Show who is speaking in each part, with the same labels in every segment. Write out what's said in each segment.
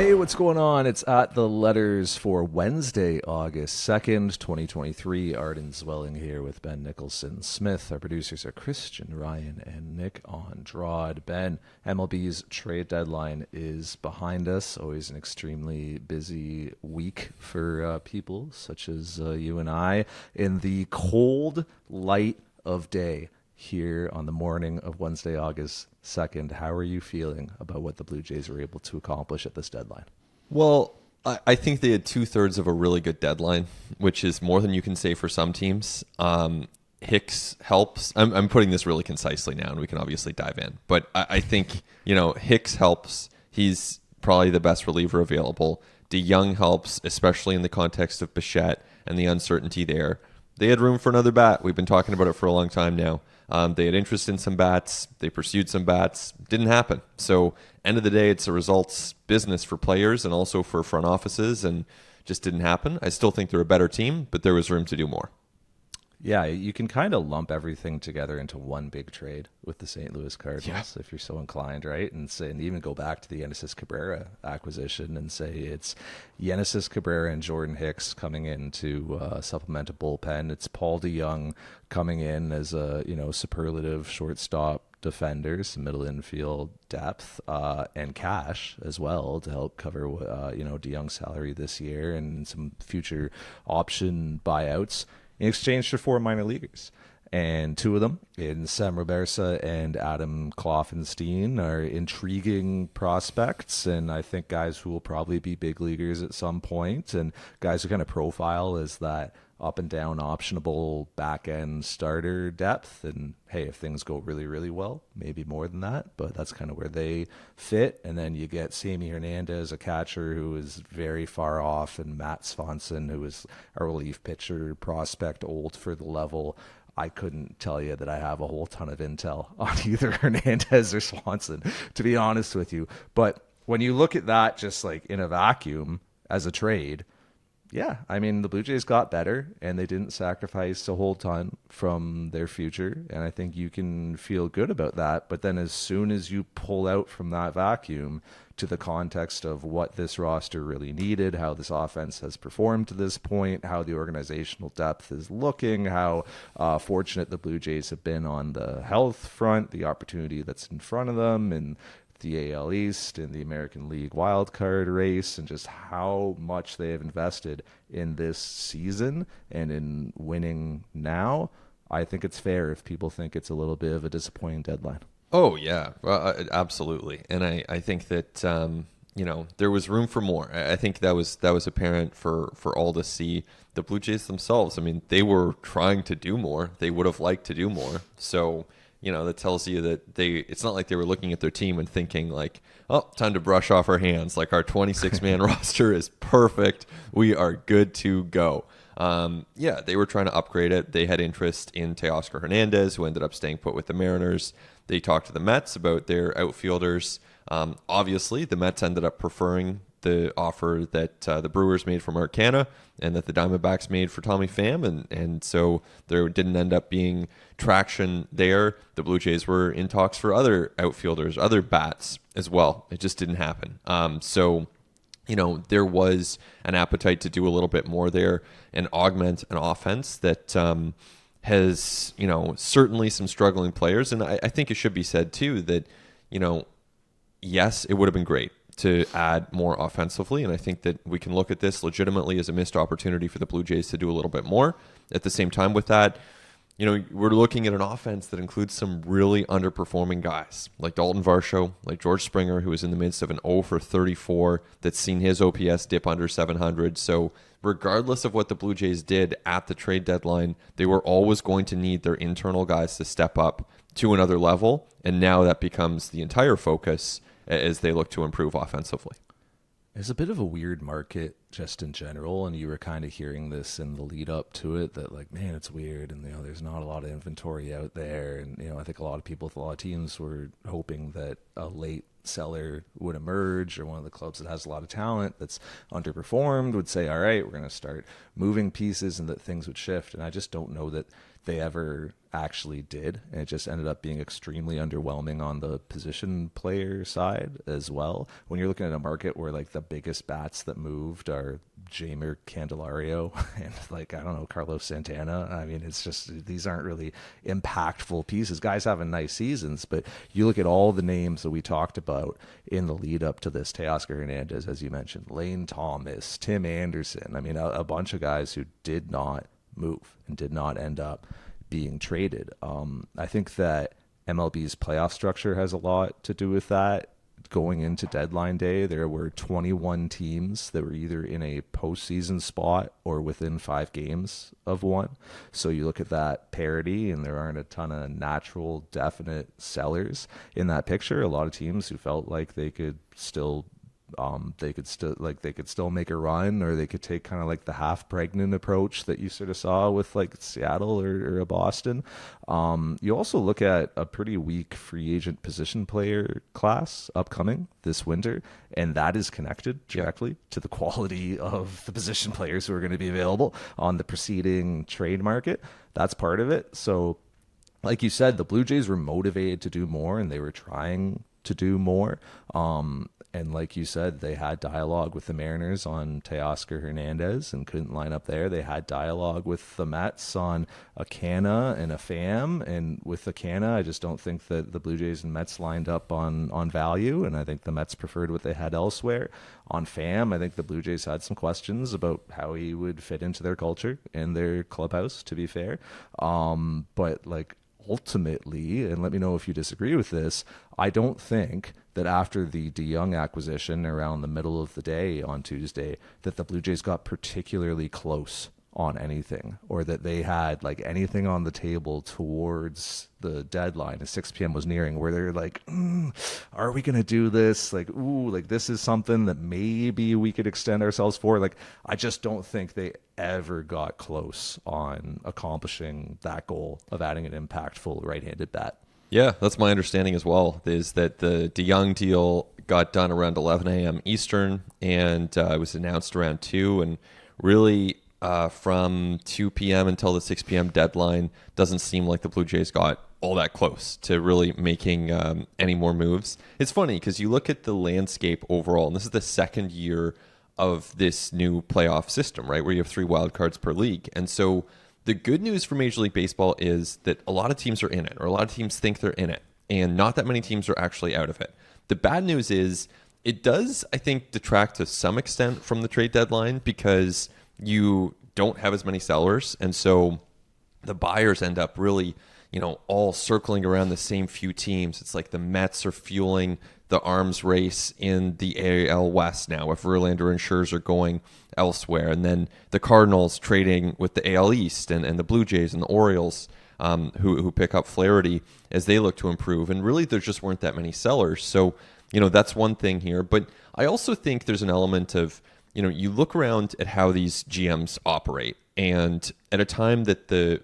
Speaker 1: Hey, what's going on? It's at the letters for Wednesday, August 2nd, 2023. Arden Zwelling here with Ben Nicholson Smith. Our producers are Christian, Ryan, and Nick Andrade. Ben, MLB's trade deadline is behind us. Always an extremely busy week for people such as you and I. In the cold light of day here on the morning of Wednesday, August 2nd, how are you feeling about what the Blue Jays were able to accomplish at this deadline?
Speaker 2: Well, I think they had 2/3 of a really good deadline, which is more than you can say for some teams. Hicks helps. I'm putting this really concisely now, and we can obviously dive in. But I think, Hicks helps. He's probably the best reliever available. Jong helps, especially in the context of Bichette and the uncertainty there. They had room for another bat. We've been talking about it for a long time now. They had interest in some bats. They pursued some bats. Didn't happen. So end of the day, it's a results business for players and also for front offices, and just didn't happen. I still think they're a better team, but there was room to do more.
Speaker 1: Yeah, you can kind of lump everything together into one big trade with the St. Louis Cardinals, if you're so inclined, right? And even go back to the Genesis Cabrera acquisition and say it's Genesis Cabrera and Jordan Hicks coming in to supplement a bullpen. It's Paul DeJong coming in as a superlative shortstop defender, some middle infield depth, and cash as well to help cover DeJong's salary this year and some future option buyouts in exchange for 4 minor leaguers. And 2 of them, in Sam Robersa and Adam Kloffenstein, are intriguing prospects, and I think guys who will probably be big leaguers at some point, and guys who kind of profile as that up and down optionable back end starter depth. And hey, if things go really, really well, maybe more than that, but that's kind of where they fit. And then you get Sammy Hernandez, a catcher who is very far off, and Matt Swanson, who is a relief pitcher prospect, old for the level. I couldn't tell you that I have a whole ton of intel on either Hernandez or Swanson, to be honest with you. But when you look at that just like in a vacuum as a trade, yeah, I mean, the Blue Jays got better, and they didn't sacrifice a whole ton from their future, and I think you can feel good about that. But then as soon as you pull out from that vacuum to the context of what this roster really needed, how this offense has performed to this point, how the organizational depth is looking, how fortunate the Blue Jays have been on the health front, the opportunity that's in front of them, and the AL East and the American League wildcard race, and just how much they have invested in this season and in winning now, I think it's fair if people think it's a little bit of a disappointing deadline.
Speaker 2: Oh, yeah, absolutely. And I think that, there was room for more. I think that was apparent for all to see. The Blue Jays themselves, I mean, they were trying to do more. They would have liked to do more. So that tells you that it's not like they were looking at their team and thinking like, oh, time to brush off our hands. Like, our 26-man roster is perfect. We are good to go. They were trying to upgrade it. They had interest in Teoscar Hernandez, who ended up staying put with the Mariners. They talked to the Mets about their outfielders. Obviously, the Mets ended up preferring the offer that the Brewers made for Mark Canha and that the Diamondbacks made for Tommy Pham, and so there didn't end up being traction there. The Blue Jays were in talks for other outfielders, other bats as well. It just didn't happen. There was an appetite to do a little bit more there and augment an offense that has, certainly some struggling players. And I think it should be said, too, that, yes, it would have been great to add more offensively. And I think that we can look at this legitimately as a missed opportunity for the Blue Jays to do a little bit more. At the same time with that, we're looking at an offense that includes some really underperforming guys like Dalton Varsho, like George Springer, who is in the midst of an 0 for 34 that's seen his OPS dip under 700. So regardless of what the Blue Jays did at the trade deadline, they were always going to need their internal guys to step up to another level. And now that becomes the entire focus as they look to improve offensively.
Speaker 1: It's a bit of a weird market just in general, and you were kind of hearing this in the lead up to it, that like, man, it's weird, and there's not a lot of inventory out there, and I think a lot of people with a lot of teams were hoping that a late seller would emerge, or one of the clubs that has a lot of talent that's underperformed would say, all right, we're going to start moving pieces, and that things would shift. And I just don't know that they ever actually did. And it just ended up being extremely underwhelming on the position player side as well. When you're looking at a market where like the biggest bats that moved are Jamer Candelario and like, I don't know, Carlos Santana. I mean, it's just, these aren't really impactful pieces. Guys having nice seasons, but you look at all the names that we talked about in the lead up to this, Teoscar Hernandez, as you mentioned, Lane Thomas, Tim Anderson. I mean, a bunch of guys who did not move and did not end up being traded. I think that MLB's playoff structure has a lot to do with that. Going into deadline day, there were 21 teams that were either in a postseason spot or within 5 games of one. So you look at that parity, and there aren't a ton of natural, definite sellers in that picture. A lot of teams who felt like they could still they could still make a run, or they could take kind of like the half pregnant approach that you sort of saw with like Seattle or a Boston. You also look at a pretty weak free agent position player class upcoming this winter, and that is connected directly to the quality of the position players who are going to be available on the preceding trade market. That's part of it. So like you said, the Blue Jays were motivated to do more, and they were trying to do more. And like you said, they had dialogue with the Mariners on Teoscar Hernandez and couldn't line up there. They had dialogue with the Mets on a Canna and a Pham. And with the Canna, I just don't think that the Blue Jays and Mets lined up on value. And I think the Mets preferred what they had elsewhere. On Pham, I think the Blue Jays had some questions about how he would fit into their culture and their clubhouse, to be fair. But like, ultimately, and let me know if you disagree with this, I don't think that after the DeYoung acquisition around the middle of the day on Tuesday, that the Blue Jays got particularly close on anything, or that they had like anything on the table towards the deadline as 6 p.m. was nearing, where they're like, are we going to do this? Like, ooh, like this is something that maybe we could extend ourselves for. Like, I just don't think they ever got close on accomplishing that goal of adding an impactful right-handed bat.
Speaker 2: Yeah, that's my understanding as well, is that the DeYoung deal got done around 11 a.m. Eastern, and it was announced around 2, and really from 2 p.m. until the 6 p.m. deadline, doesn't seem like the Blue Jays got all that close to really making any more moves. It's funny because you look at the landscape overall, and this is the second year of this new playoff system, right, where you have 3 wild cards per league. And so the good news for Major League Baseball is that a lot of teams are in it, or a lot of teams think they're in it, and not that many teams are actually out of it. The bad news is it does, I think, detract to some extent from the trade deadline, because you don't have as many sellers, and so the buyers end up really, all circling around the same few teams. It's like the Mets are fueling the arms race in the AL West now, if Verlander and Scherzer are going elsewhere, and then the Cardinals trading with the AL East, and the Blue Jays and the Orioles who pick up Flaherty as they look to improve. And really, there just weren't that many sellers. So, that's one thing here. But I also think there's an element of, you look around at how these GMs operate, and at a time that the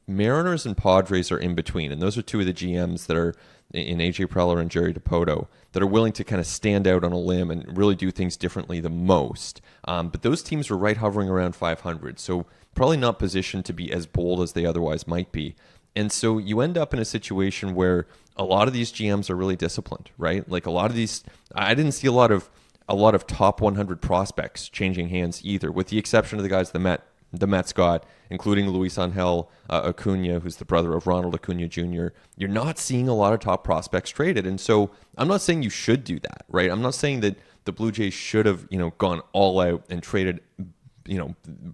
Speaker 2: Mariners and Padres are in between, and those are 2 of the GMs that are in AJ Preller and Jerry DiPoto, that are willing to kind of stand out on a limb and really do things differently the most. But those teams were right hovering around 500, so probably not positioned to be as bold as they otherwise might be. And so you end up in a situation where a lot of these GMs are really disciplined, right? Like a lot of these, I didn't see a lot of top 100 prospects changing hands either, with the exception of the guys the Mets got, including Luis Angel Acuna, who's the brother of Ronald Acuna Jr. You're not seeing a lot of top prospects traded. And so I'm not saying you should do that, right? I'm not saying that the Blue Jays should have, gone all out and traded,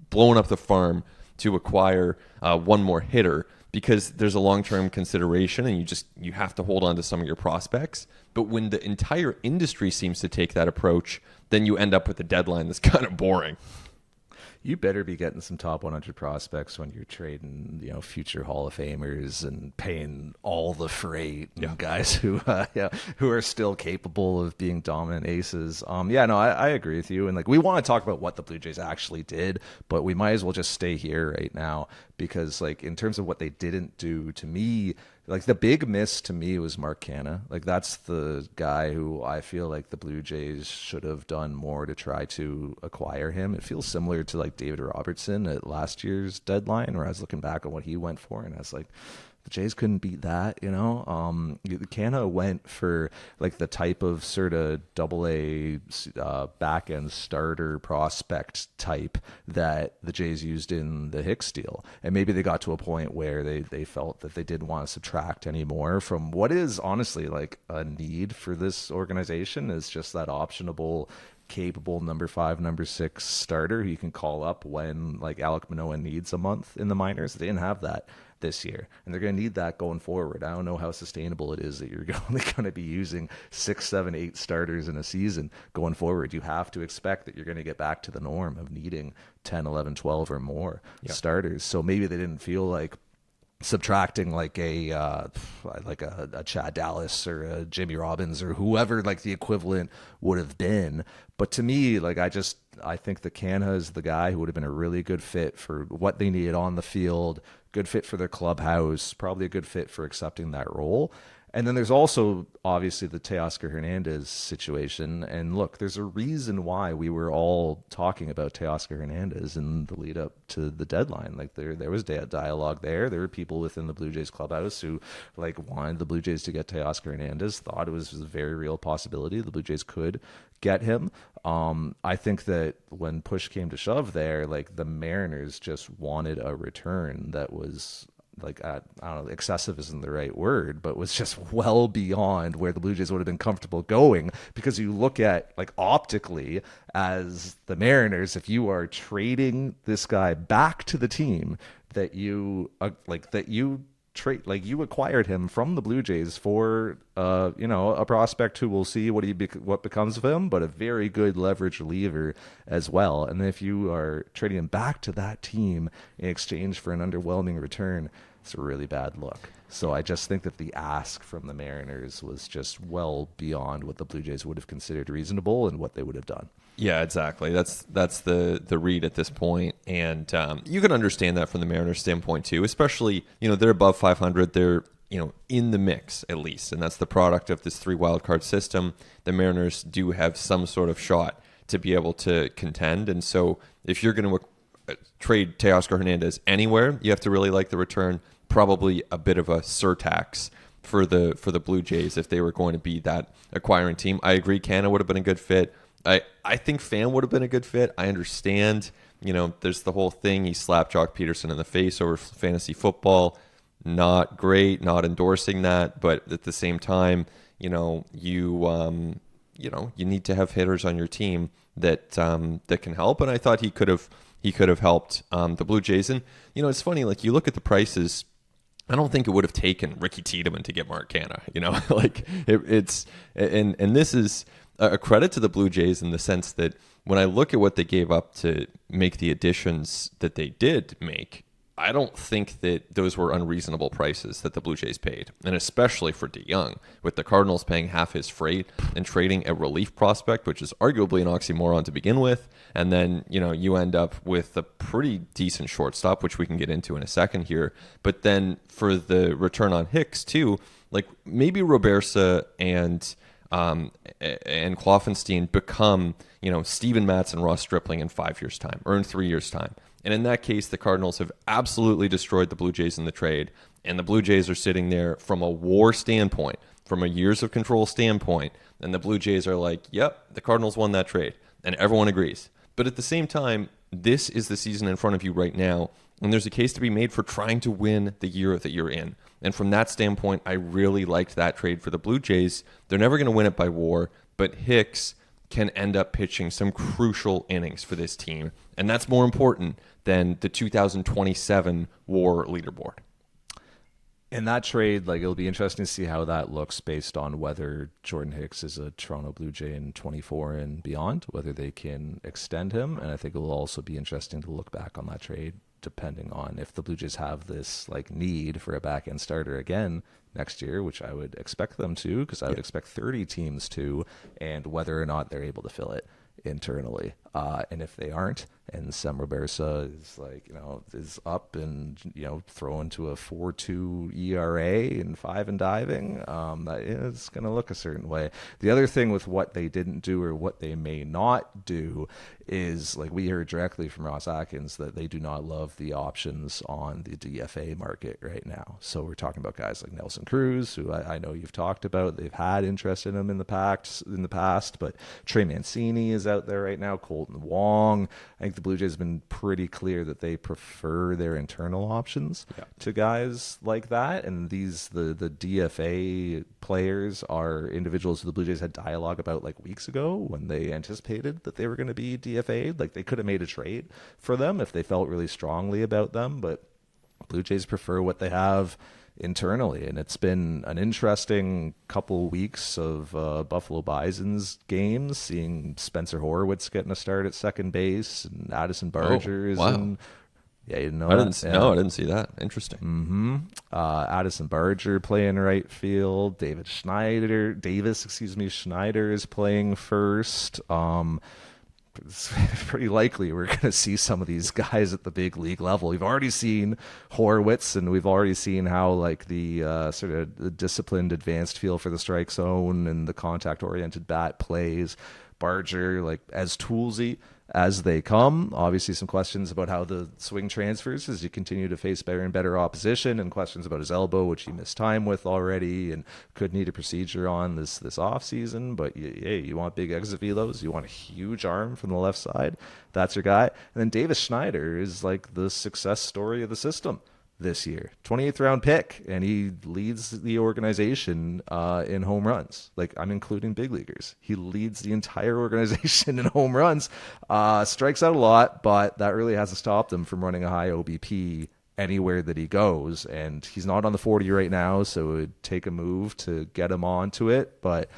Speaker 2: blown up the farm to acquire one more hitter, because there's a long-term consideration, and you have to hold on to some of your prospects. But when the entire industry seems to take that approach, then you end up with a deadline that's kind of boring.
Speaker 1: You better be getting some top 100 prospects when you're trading, future Hall of Famers and paying all the freight and guys who are still capable of being dominant aces. I agree with you. And like, we want to talk about what the Blue Jays actually did, but we might as well just stay here right now, because like, in terms of what they didn't do, to me, like the big miss to me was Mark Canha. Like that's the guy who I feel like the Blue Jays should have done more to try to acquire him. It feels similar to like David Robertson at last year's deadline, where I was looking back on what he went for, and I was like, the Jays couldn't beat that, you know. Canha went for like the type of sort of AA back end starter prospect type that the Jays used in the Hicks deal, and maybe they got to a point where they felt that they didn't want to subtract anymore from what is honestly like a need for this organization, is just that optionable, capable number 5, number 6 starter who you can call up when like Alek Manoah needs a month in the minors. They didn't have that this year, and they're going to need that going forward. I don't know how sustainable it is that you're only going to be using 6, 7, 8 starters in a season going forward. You have to expect that you're going to get back to the norm of needing 10, 11, 12 or more starters. So maybe they didn't feel like subtracting like a Chad Dallas or a Jimmy Robbins or whoever like the equivalent would have been. But to me, like I think the Canha is the guy who would have been a really good fit for what they needed on the field, good fit for their clubhouse, probably a good fit for accepting that role. And then there's also obviously the Teoscar Hernandez situation. And look, there's a reason why we were all talking about Teoscar Hernandez in the lead up to the deadline. Like there was dialogue there. There were people within the Blue Jays clubhouse who like wanted the Blue Jays to get Teoscar Hernandez, thought it was a very real possibility the Blue Jays could get him. I think that when push came to shove there, like the Mariners just wanted a return that was like, I don't know, excessive isn't the right word, but was just well beyond where the Blue Jays would have been comfortable going. Because you look at like optically as the Mariners, if you are trading this guy back to the team that you you acquired him from the Blue Jays for a prospect who will see what becomes of him, but a very good leverage reliever as well. And if you are trading him back to that team in exchange for an underwhelming return, it's a really bad look. So I just think that the ask from the Mariners was just well beyond what the Blue Jays would have considered reasonable and what they would have done.
Speaker 2: Yeah, exactly. That's the read at this point, and you can understand that from the Mariners' standpoint too. Especially, they're above 500. They're in the mix at least, and that's the product of this 3 wildcard system. The Mariners do have some sort of shot to be able to contend, and so if you're going to trade Teoscar Hernandez anywhere, you have to really like the return. Probably a bit of a surtax for the Blue Jays if they were going to be that acquiring team. I agree, Canha would have been a good fit. I think Pham would have been a good fit. I understand, there's the whole thing. He slapped Jock Peterson in the face over fantasy football. Not great, not endorsing that. But at the same time, you need to have hitters on your team that can help. And I thought he could have helped the Blue Jays. And, it's funny, like you look at the prices, I don't think it would have taken Ricky Tiedemann to get Mark Canha, like and this is a credit to the Blue Jays in the sense that when I look at what they gave up to make the additions that they did make, I don't think that those were unreasonable prices that the Blue Jays paid, and especially for Jong, with the Cardinals paying half his freight and trading a relief prospect, which is arguably an oxymoron to begin with, and then you end up with a pretty decent shortstop, which we can get into in a second here. But then for the return on Hicks too, like maybe Robersa and Kloffenstein become Steven Matz and Ross Stripling in 5 years' time or in 3 years' time. And in that case, the Cardinals have absolutely destroyed the Blue Jays in the trade. And the Blue Jays are sitting there from a WAR standpoint, from a years of control standpoint. And the Blue Jays are like, yep, the Cardinals won that trade. And everyone agrees. But at the same time, this is the season in front of you right now. And there's a case to be made for trying to win the year that you're in. And from that standpoint, I really liked that trade for the Blue Jays. They're never going to win it by WAR, but Hicks can end up pitching some crucial innings for this team. And that's more important than the 2027 WAR leaderboard.
Speaker 1: In that trade, like it'll be interesting to see how that looks based on whether Jordan Hicks is a Toronto Blue Jay in 24 and beyond, whether they can extend him. And I think it will also be interesting to look back on that trade depending on if the Blue Jays have this like need for a back end starter again next year, which I would expect them to, because I would expect 30 teams to, and whether or not they're able to fill it internally. And if they aren't, and Sam Robersa is like, is up and, throwing to a 4.2 ERA and 5 and diving, that is going to look a certain way. The other thing with what they didn't do or what they may not do is, like, we heard directly from Ross Atkins that they do not love the options on the DFA market right now. So we're talking about guys like Nelson Cruz, who I know you've talked about. They've had interest in him in the past, but Trey Mancini is out there right now. Colton Wong. I think the Blue Jays have been pretty clear that they prefer their internal options to guys like that. And the DFA players are individuals who the Blue Jays had dialogue about like weeks ago when they anticipated that they were going to be DFA'd. Like, they could have made a trade for them if they felt really strongly about them, but Blue Jays prefer what they have internally. And it's been an interesting couple weeks of Buffalo Bison's games, seeing Spencer Horwitz getting a start at second base and Addison Bargers.
Speaker 2: Wow.
Speaker 1: And yeah, you know,
Speaker 2: I didn't see that. Interesting.
Speaker 1: Addison Barger playing right field. Schneider is playing first. It's pretty likely we're going to see some of these guys at the big league level. We've already seen Horwitz, and we've already seen how, like, the sort of the disciplined advanced feel for the strike zone and the contact-oriented bat plays. Barger, like, as toolsy as they come. Obviously some questions about how the swing transfers as you continue to face better and better opposition, and questions about his elbow, which he missed time with already and could need a procedure on this off season. But you want big exit velos, you want a huge arm from the left side, that's your guy. And then Davis Schneider is like the success story of the system this year. 28th round pick, and he leads the organization in home runs. Like, I'm including big leaguers. He leads the entire organization in home runs. Strikes out a lot, but that really hasn't stopped him from running a high OBP anywhere that he goes. And he's not on the 40 right now, so it would take a move to get him onto it. But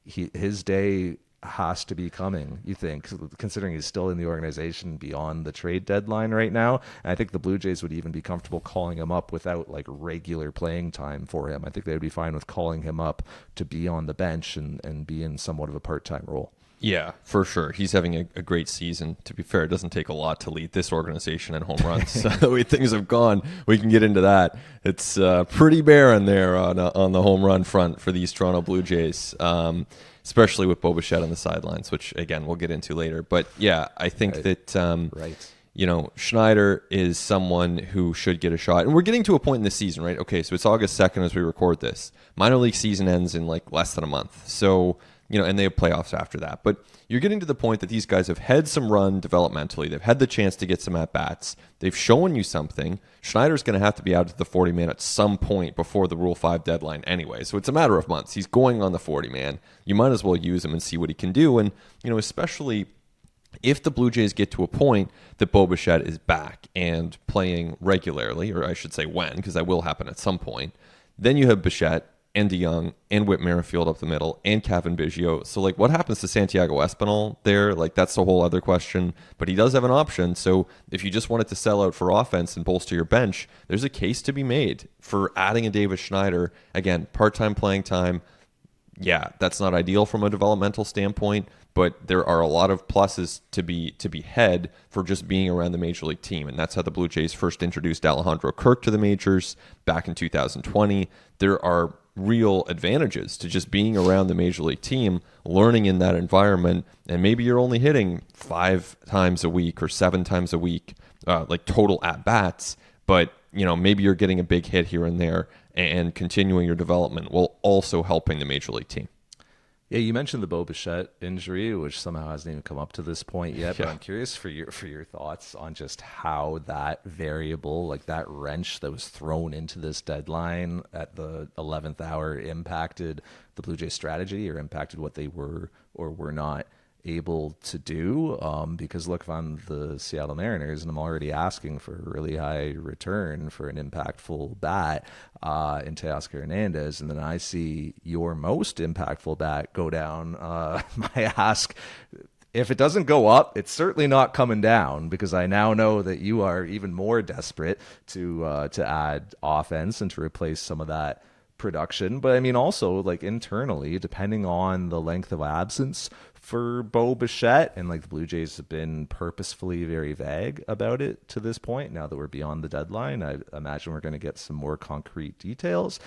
Speaker 1: his day has to be coming, you think, considering he's still in the organization beyond the trade deadline right now. And I think the Blue Jays would even be comfortable calling him up without like regular playing time for him. I think they would be fine with calling him up to be on the bench and be in somewhat of a part-time role.
Speaker 2: Yeah, for sure. He's having a great season. To be fair, it doesn't take a lot to lead this organization in home runs. So the way things have gone, we can get into that. It's pretty barren there on the home run front for these Toronto Blue Jays. Especially with Bichette on the sidelines, which, again, we'll get into later. But, yeah, I think that, Schneider is someone who should get a shot. And we're getting to a point in the season, right? Okay, so it's August 2nd as we record this. Minor league season ends in, like, less than a month. So, and they have playoffs after that. But you're getting to the point that these guys have had some run developmentally. They've had the chance to get some at-bats. They've shown you something. Schneider's going to have to be out at the 40-man at some point before the Rule 5 deadline anyway. So it's a matter of months. He's going on the 40-man. You might as well use him and see what he can do. And, especially if the Blue Jays get to a point that Bichette is back and playing regularly, or I should say when, because that will happen at some point, then you have Bichette and DeYoung and Whit Merrifield up the middle and Kevin Biggio. So, like, what happens to Santiago Espinal there? Like, that's a whole other question. But he does have an option. So if you just wanted to sell out for offense and bolster your bench, there's a case to be made for adding a Davis Schneider. Again, part-time playing time. Yeah, that's not ideal from a developmental standpoint, but there are a lot of pluses to be had for just being around the major league team. And that's how the Blue Jays first introduced Alejandro Kirk to the majors back in 2020. There are real advantages to just being around the major league team, learning in that environment, and maybe you're only hitting 5 times a week or 7 times a week, like total at-bats, but maybe you're getting a big hit here and there, and continuing your development while also helping the major league team.
Speaker 1: Yeah, you mentioned the Bichette injury, which somehow hasn't even come up to this point yet. But
Speaker 2: Yeah.
Speaker 1: I'm curious for your thoughts on just how that variable, like that wrench that was thrown into this deadline at the 11th hour, impacted the Blue Jays strategy or impacted what they were or were not able to do. Because look, if I'm the Seattle Mariners and I'm already asking for a really high return for an impactful bat in Teoscar Hernandez, and then I see your most impactful bat go down, my ask, if it doesn't go up, it's certainly not coming down, because I now know that you are even more desperate to add offense and to replace some of that production. But I mean, also, like, internally, depending on the length of absence for Bo Bichette, and like the Blue Jays have been purposefully very vague about it to this point. Now that we're beyond the deadline, I imagine we're going to get some more concrete details.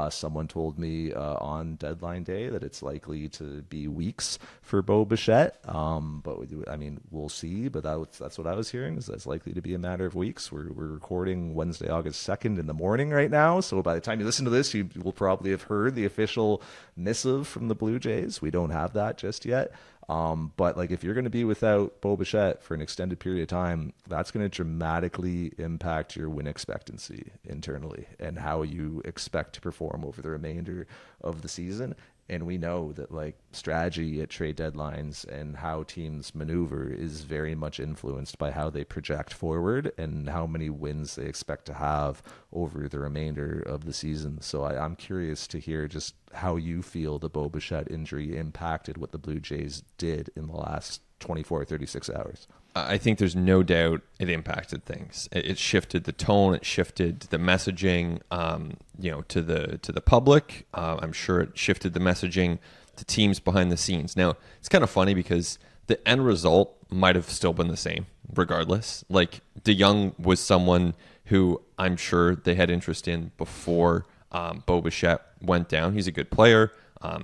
Speaker 1: Someone told me on deadline day that it's likely to be weeks for Bo Bichette, but I mean we'll see. But that's what I was hearing, is that's likely to be a matter of weeks. We're recording Wednesday, August 2nd in the morning right now, so by the time you listen to this, you will probably have heard the official missive from the Blue Jays. We don't have that just yet. But like if you're going to be without Bo Bichette for an extended period of time, that's going to dramatically impact your win expectancy internally and how you expect to perform over the remainder of the season. And we know that like strategy at trade deadlines and how teams maneuver is very much influenced by how they project forward and how many wins they expect to have over the remainder of the season. So I'm curious to hear just how you feel the Bo Bichette injury impacted what the Blue Jays did in the last 24, 36 hours.
Speaker 2: I think there's no doubt it impacted things. It shifted the tone. It shifted the messaging, to the public. I'm sure it shifted the messaging to teams behind the scenes. Now, it's kind of funny because the end result might have still been the same regardless. Like Jong was someone who I'm sure they had interest in before Bo Bichette went down. He's a good player.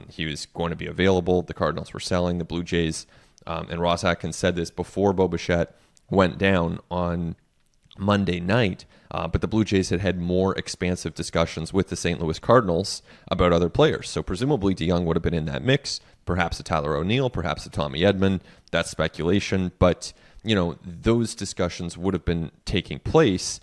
Speaker 2: He was going to be available. The Cardinals were selling. The Blue Jays, and Ross Atkins said this before Bo Bichette went down on Monday night, but the Blue Jays had more expansive discussions with the St. Louis Cardinals about other players. So presumably Jong would have been in that mix, perhaps a Tyler O'Neill, perhaps a Tommy Edman. That's speculation, but those discussions would have been taking place.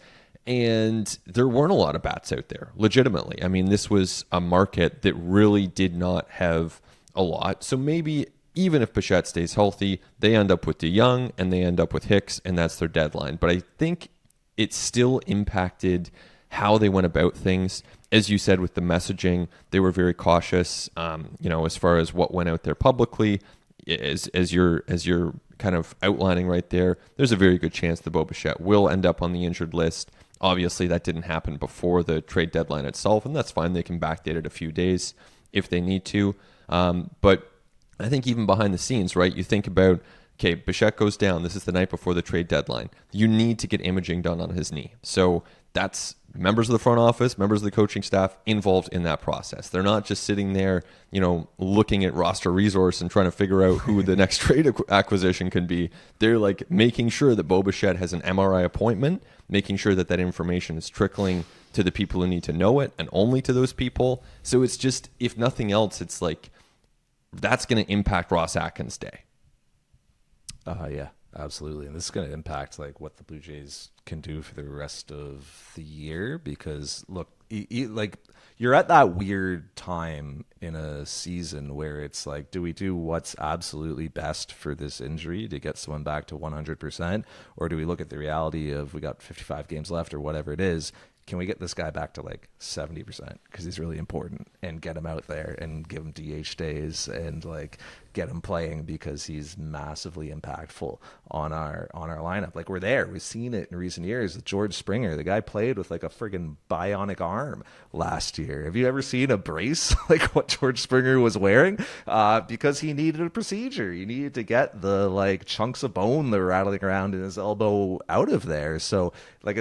Speaker 2: And there weren't a lot of bats out there, legitimately. I mean, this was a market that really did not have a lot. So maybe even if Bichette stays healthy, they end up with Jong and they end up with Hicks, and that's their deadline. But I think it still impacted how they went about things. As you said, with the messaging, they were very cautious, as far as what went out there publicly. As you're kind of outlining right there, there's a very good chance that Bo Bichette will end up on the injured list. Obviously, that didn't happen before the trade deadline itself, and that's fine. They can backdate it a few days if they need to. But I think even behind the scenes, right, you think about, okay, Bichette goes down. This is the night before the trade deadline. You need to get imaging done on his knee. So that's members of the front office, members of the coaching staff involved in that process. They're not just sitting there, looking at roster resource and trying to figure out who the next trade acquisition can be. They're like making sure that Bo Bichette has an MRI appointment, making sure that information is trickling to the people who need to know it and only to those people. So it's just, if nothing else, it's like, that's going to impact Ross Atkins' day.
Speaker 1: Yeah, absolutely. And this is going to impact like what the Blue Jays can do for the rest of the year, because look, like you're at that weird time in a season where it's like, do we do what's absolutely best for this injury to get someone back to 100%? Or do we look at the reality of we got 55 games left or whatever it is? Can we get this guy back to like 70% because he's really important, and get him out there and give him DH days and like get him playing because he's massively impactful on our lineup? Like, we're there. We've seen it in recent years with George Springer. The guy played with like a friggin' bionic arm last year. Have you ever seen a brace like what George Springer was wearing? Because he needed a procedure. He needed to get the like chunks of bone that were rattling around in his elbow out of there. So like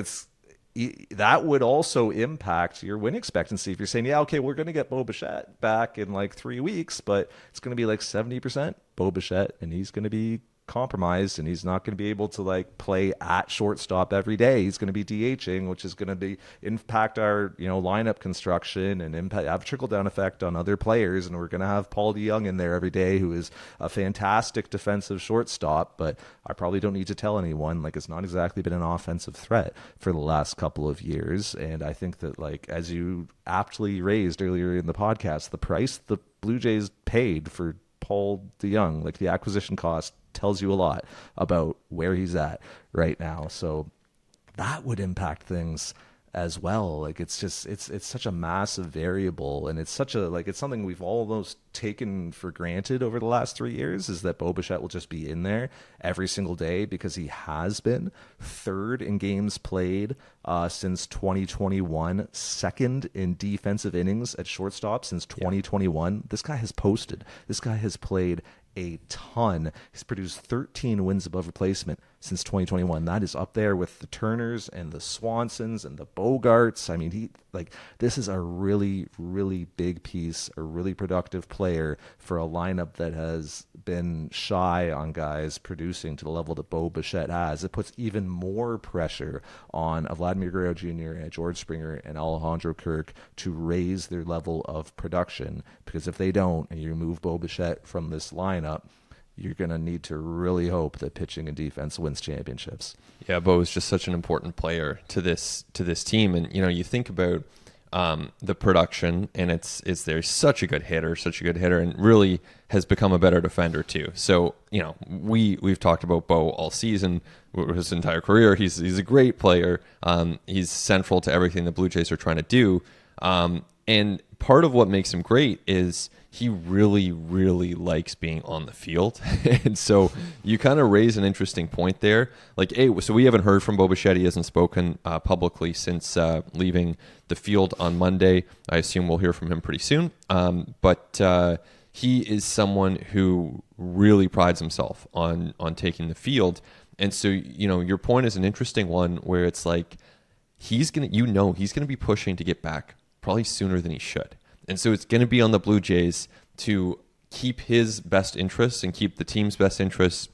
Speaker 1: that would also impact your win expectancy if you're saying, yeah, okay, we're going to get Bo Bichette back in like 3 weeks, but it's going to be like 70% Bo Bichette, and he's going to be compromised, and he's not going to be able to like play at shortstop every day. He's going to be DHing, which is going to impact our lineup construction and have a trickle down effect on other players. And we're going to have Paul DeJong in there every day, who is a fantastic defensive shortstop, but I probably don't need to tell anyone, like, it's not exactly been an offensive threat for the last couple of years. And I think that, like, as you aptly raised earlier in the podcast, the price the Blue Jays paid for Paul DeJong, like the acquisition cost, tells you a lot about where he's at right now. So that would impact things as well. Like, it's just, it's such a massive variable, and it's something we've almost taken for granted over the last 3 years, is that Bo Bichette will just be in there every single day, because he has been third in games played since 2021, second in defensive innings at shortstop since 2021. This guy has played a ton. He's produced 13 wins above replacement since 2021. That is up there with the Turners and the Swansons and the Bogarts. I mean, this is a really, really big piece, a really productive player for a lineup that has been shy on guys producing to the level that Bo Bichette has. It puts even more pressure on a Vladimir Guerrero Jr. and a George Springer and Alejandro Kirk to raise their level of production, because if they don't, and you remove Bo Bichette from this lineup, you're going to need to really hope that pitching and defense wins championships.
Speaker 2: Yeah, Bo is just such an important player to this team. And, you think about the production, and it's there's such a good hitter, and really has become a better defender too. So, we've talked about Bo all season, his entire career. He's a great player. He's central to everything the Blue Jays are trying to do. And part of what makes him great is he really, really likes being on the field. And so you kind of raise an interesting point there. So we haven't heard from Bo Bichette. He hasn't spoken publicly since leaving the field on Monday. I assume we'll hear from him pretty soon. But he is someone who really prides himself on taking the field. And so, your point is an interesting one, where it's like he's going to be pushing to get back probably sooner than he should. And so it's going to be on the Blue Jays to keep his best interests and keep the team's best interests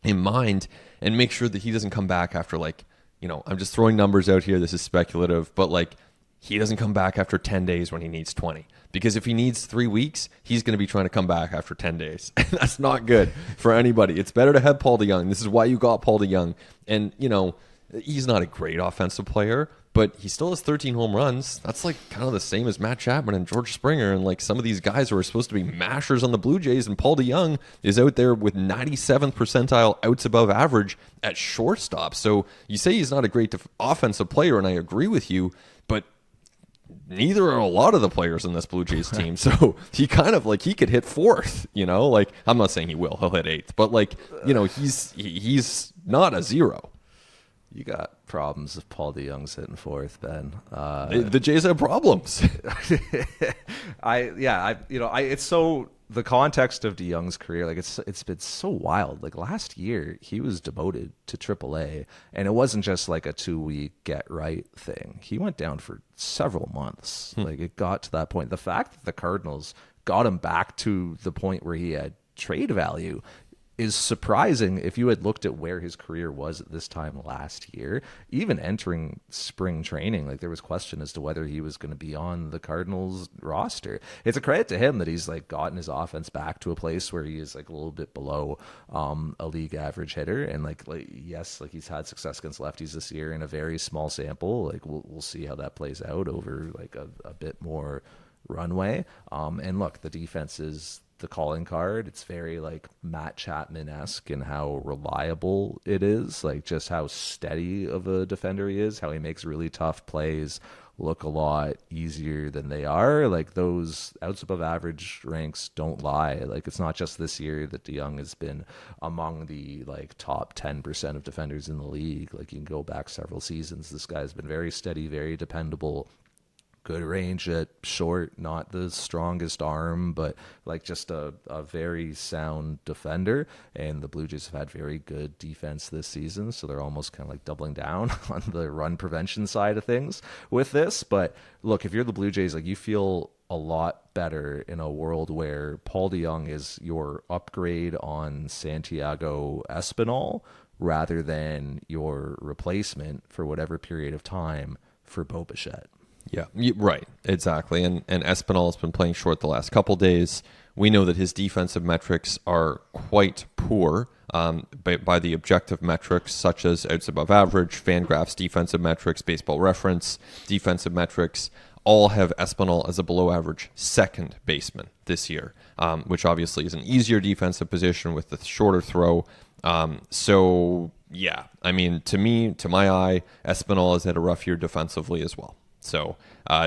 Speaker 2: in mind, and make sure that he doesn't come back after, I'm just throwing numbers out here, this is speculative, but he doesn't come back after 10 days when he needs 20. Because if he needs 3 weeks, he's going to be trying to come back after 10 days. And that's not good for anybody. It's better to have Paul DeJong. This is why you got Paul DeJong. And, he's not a great offensive player, but he still has 13 home runs. That's kind of the same as Matt Chapman and George Springer and some of these guys who are supposed to be mashers on the Blue Jays. And Paul DeJong is out there with 97th percentile outs above average at shortstop. So you say he's not a great offensive player, and I agree with you, but neither are a lot of the players in this Blue Jays team. So he kind of he could hit fourth, I'm not saying he will, he'll hit eighth, but he's not a zero.
Speaker 1: You got problems if Paul DeJong's hitting fourth, Ben.
Speaker 2: The Jays have problems.
Speaker 1: It's so, the context of DeJong's career, it's been so wild. Last year, he was demoted to AAA, and it wasn't just a 2-week get right thing. He went down for several months. It got to that point. The fact that the Cardinals got him back to the point where he had trade value is surprising if you had looked at where his career was at this time last year. Even entering spring training, there was question as to whether he was going to be on the Cardinals roster. It's a credit to him that he's gotten his offense back to a place where he is a little bit below a league average hitter. And yes, he's had success against lefties this year in a very small sample. We'll see how that plays out over a bit more runway. And look, the defense is the calling card. It's very Matt Chapman-esque in how reliable it is, just how steady of a defender he is, how he makes really tough plays look a lot easier than they are. Those outs above average ranks don't lie. It's not just this year that DeJong has been among the top 10% of defenders in the league. You can go back several seasons. This guy's been very steady, very dependable. Good range at short, not the strongest arm, but just a very sound defender. And the Blue Jays have had very good defense this season, so they're almost kind of doubling down on the run prevention side of things with this. But look, if you're the Blue Jays, you feel a lot better in a world where Paul DeJong is your upgrade on Santiago Espinal rather than your replacement for whatever period of time for Bo Bichette.
Speaker 2: Yeah, right. Exactly. And Espinal has been playing short the last couple days. We know that his defensive metrics are quite poor by the objective metrics, such as outs above average, Fangraphs defensive metrics, Baseball Reference defensive metrics, all have Espinal as a below average second baseman this year, which obviously is an easier defensive position with the shorter throw. So, yeah, to my eye, Espinal has had a rough year defensively as well. So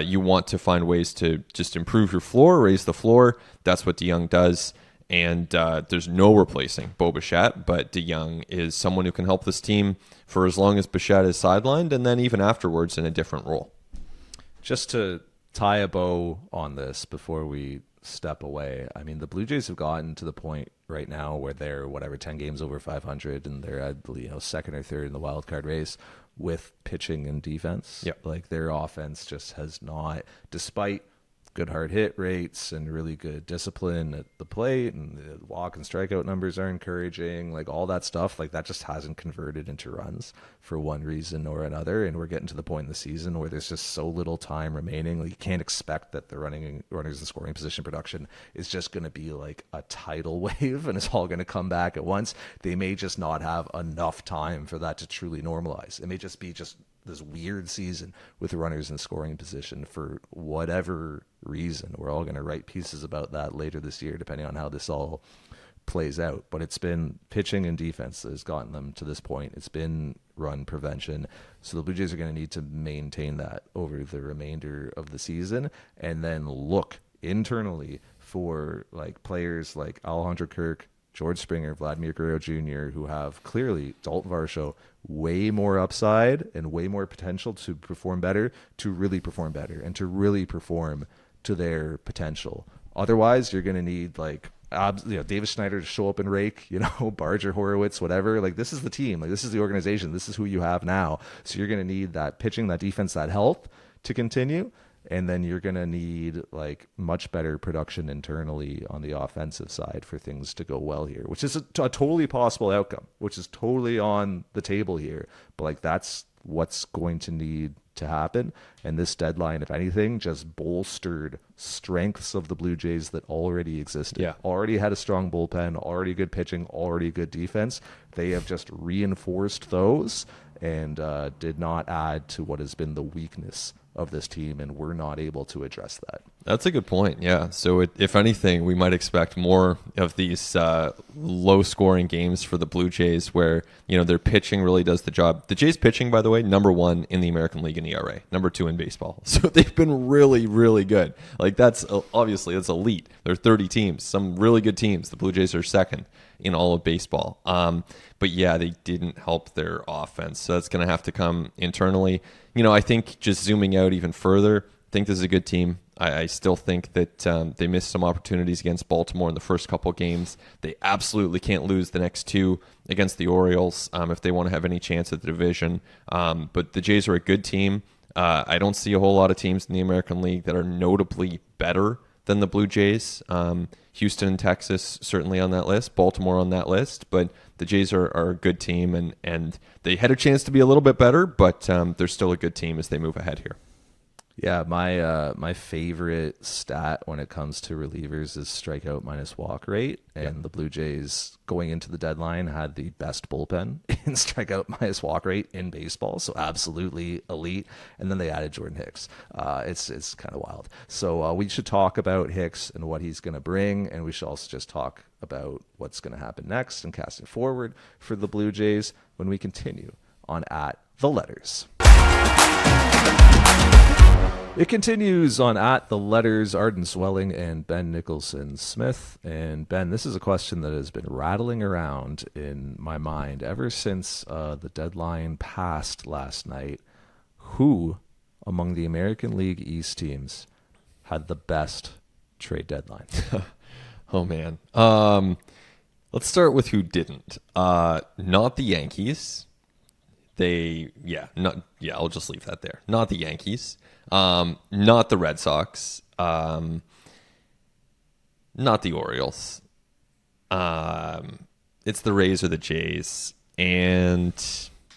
Speaker 2: you want to find ways to just improve your floor, raise the floor. That's what DeJong does. And there's no replacing Bo Bichette, but DeJong is someone who can help this team for as long as Bichette is sidelined, and then even afterwards in a different role.
Speaker 1: Just to tie a bow on this before we step away, the Blue Jays have gotten to the point right now where they're 10 games over 500 and they're at, second or third in the wild card race with pitching and defense.
Speaker 2: Yep.
Speaker 1: Like their offense just has not, despite good hard hit rates and really good discipline at the plate, and the walk and strikeout numbers are encouraging, like all that stuff, like that just hasn't converted into runs for one reason or another. And we're getting to the point in the season where there's just so little time remaining. Like you can't expect that the runners in scoring position production is just going to be like a tidal wave and it's all going to come back at once. They may just not have enough time for that to truly normalize. It may just be this weird season with runners in scoring position for whatever reason. We're all going to write pieces about that later this year, depending on how this all plays out. But it's been pitching and defense that has gotten them to this point. It's been run prevention. So the Blue Jays are going to need to maintain that over the remainder of the season, and then look internally for like players like Alejandro Kirk, George Springer, Vladimir Guerrero Jr., who have clearly, Dalton Varsho, way more upside and way more potential to perform better, to really perform better, and to really perform to their potential. Otherwise, you're going to need like Davis Schneider to show up and rake, Barger, Horowitz, whatever. Like this is the team. Like this is the organization. This is who you have now. So you're going to need that pitching, that defense, that health to continue. And then you're going to need like much better production internally on the offensive side for things to go well here, which is a totally possible outcome, which is totally on the table here. But like that's what's going to need to happen. And this deadline, if anything, just bolstered strengths of the Blue Jays that already existed.
Speaker 2: Yeah.
Speaker 1: Already had a strong bullpen, already good pitching, already good defense. They have just reinforced those and did not add to what has been the weakness of this team, and we're not able to address that.
Speaker 2: That's a good point. Yeah. So if anything, we might expect more of these low-scoring games for the Blue Jays, where their pitching really does the job. The Jays' pitching, by the way, number 1 in the American League in ERA, number 2 in baseball. So they've been really, really good. Like that's obviously that's elite. There are 30 teams, some really good teams. The Blue Jays are second in all of baseball. But yeah, they didn't help their offense. So that's going to have to come internally. I think just zooming out even further, I think this is a good team. I still think that they missed some opportunities against Baltimore in the first couple games. They absolutely can't lose the next 2 against the Orioles if they want to have any chance at the division. But the Jays are a good team. I don't see a whole lot of teams in the American League that are notably better than the Blue Jays. Houston and Texas certainly on that list, Baltimore on that list, but the Jays are a good team, and they had a chance to be a little bit better, but they're still a good team as they move ahead here.
Speaker 1: Yeah, my favorite stat when it comes to relievers is strikeout minus walk rate, and the Blue Jays going into the deadline had the best bullpen in strikeout minus walk rate in baseball, so absolutely elite. And then they added Jordan Hicks. It's kind of wild. So we should talk about Hicks and what he's going to bring, and we should also just talk about what's going to happen next and cast it forward for the Blue Jays when we continue on At The Letters. It continues on At The Letters, Arden Swelling and Ben Nicholson Smith. And Ben, this is a question that has been rattling around in my mind ever since the deadline passed last night. Who among the American League East teams had the best trade deadline?
Speaker 2: Oh, man. Let's start with who didn't. Not the Yankees. I'll just leave that there. Not the Yankees. Not the Red Sox. Not the Orioles. It's the Rays or the Jays. And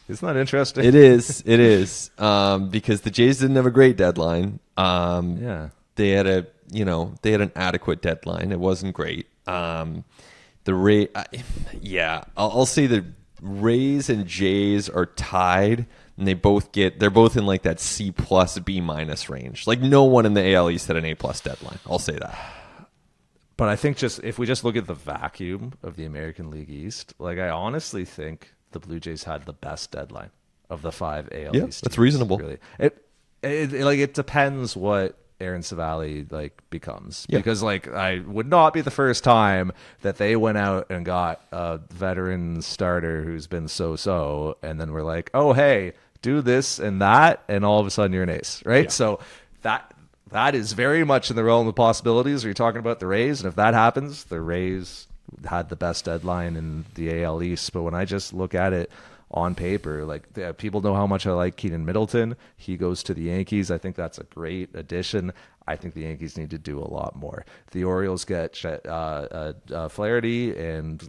Speaker 1: isn't that interesting?
Speaker 2: It is. Because the Jays didn't have a great deadline. They had an adequate deadline. It wasn't great. I'll say the Rays and Jays are tied, and they're both in like that C plus B minus range. Like no one in the AL East had an A plus deadline. I'll say that.
Speaker 1: But I think if we just look at the vacuum of the American League East, like I honestly think the Blue Jays had the best deadline of the 5 AL East teams,
Speaker 2: that's reasonable.
Speaker 1: Really, it depends what Aaron Savali becomes, because I would not be the first time that they went out and got a veteran starter who's been so, and then we're like, oh hey, do this and that, and all of a sudden you're an ace, right? Yeah. So that is very much in the realm of possibilities. You're talking about the Rays, and if that happens, the Rays had the best deadline in the AL East. But when I just look at it on paper, like people know how much I like Keenan Middleton. He goes to the Yankees. I think that's a great addition. I think the Yankees need to do a lot more. The Orioles get Flaherty, and